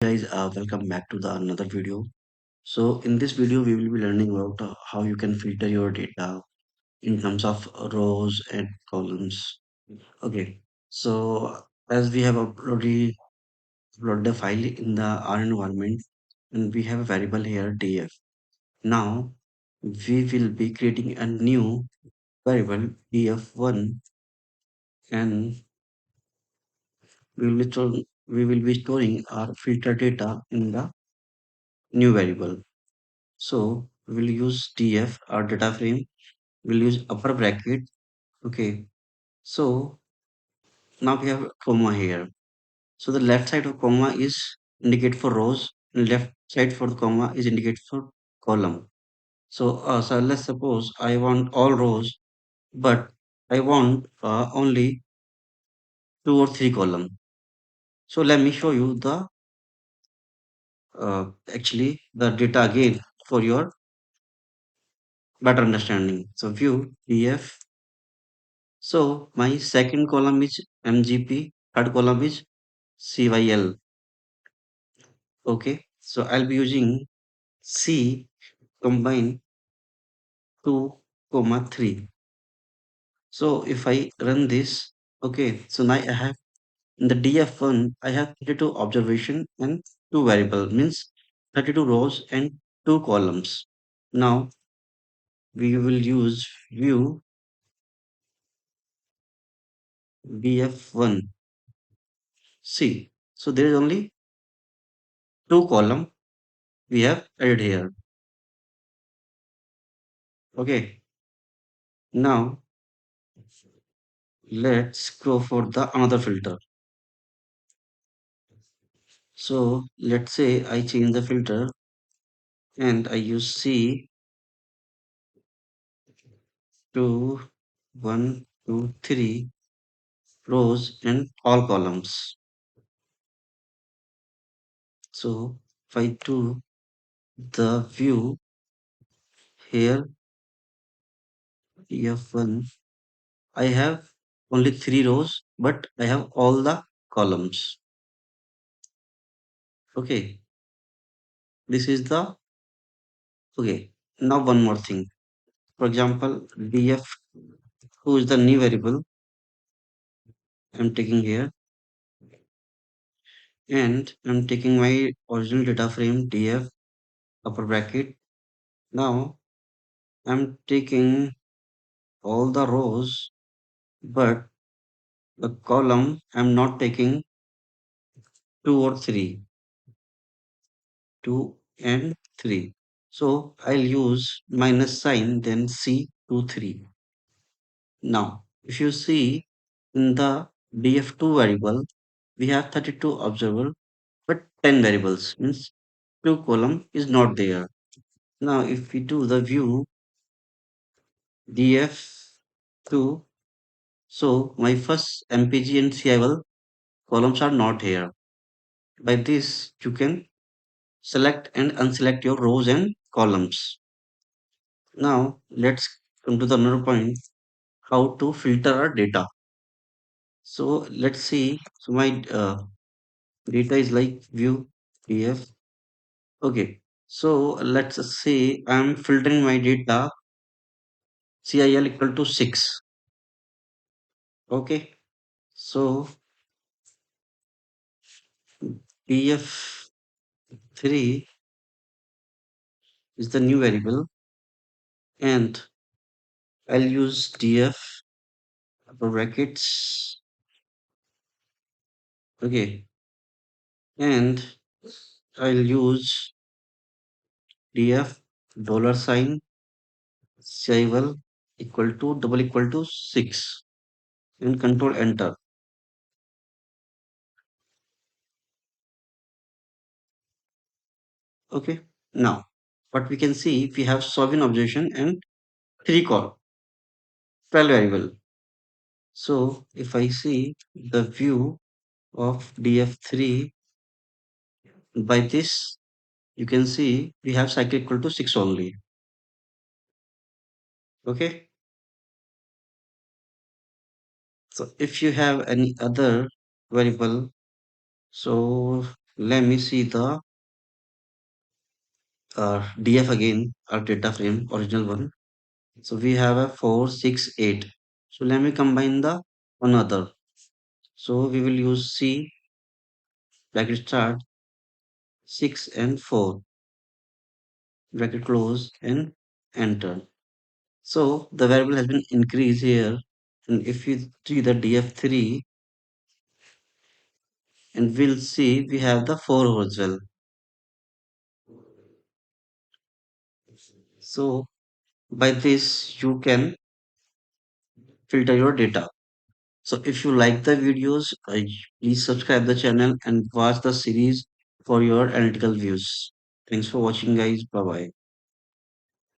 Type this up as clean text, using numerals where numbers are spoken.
Guys, welcome back to the another video. So in this video we will be learning about how you can filter your data in terms of rows and columns. Okay, so as we have already uploaded a file in the R environment, and we have a variable here df. Now we will be creating a new variable df1, and we will be storing our filter data in the new variable. So we'll use df, our data frame. We'll use upper bracket. Okay. So now we have comma here. So the left side of comma is indicate for rows, and left side for the comma is indicate for column. So let's suppose I want all rows, but I want only two or three column. So let me show you the actually the data again for your better understanding. So view df. So my second column is MGP, third column is CYL. Okay, so I'll be using C combine 2 comma 3. So if I run this, okay, so now I have in the DF1 I have 32 observation and two variable, means 32 rows and two columns. Now we will use view DF1 C. So there is only two column we have added here. Okay, now let's go for the another filter. So let's say I change the filter and I use C to 1, 2, 3 rows and all columns. So if I do the view here, F1, I have only three rows, but I have all the columns. Okay, this is the okay. Now one more thing. For example, df, who is the new variable I'm taking here, and I'm taking my original data frame df upper bracket. Now I'm taking all the rows, but the column I'm not taking two or three, two and three. So I'll use minus sign, then C two three. Now, if you see in the df2 variable, we have 32 observer, but 10 variables, means two column is not there. Now, if we do the view df2, so my first mpg and civl columns are not here. By this, you can select and unselect your rows and columns. Now, let's come to the another point, how to filter our data. So let's see. So my data is like view df. Okay. So let's say I'm filtering my data CIL equal to 6. Okay. So df3 is the new variable, and I'll use df upper brackets. Okay. And I'll use df dollar sign civil equal to double equal to 6, and control enter. Okay. Now what we can see, we have solving observation and three call 12 variable. So if I see the view of df3, by this you can see we have cycle equal to 6 only. Okay. So if you have any other variable, so Let me see the DF again, our data frame, original one. So we have a 4, 6, 8. So let me combine the another. So we will use C, bracket start, 6 and 4, bracket close and enter. So the variable has been increased here. And if we see the DF3, and we'll see we have the 4 as well. So by this you can filter your data. So if you like the videos, please subscribe the channel and watch the series for your analytical views. Thanks for watching guys. Bye bye.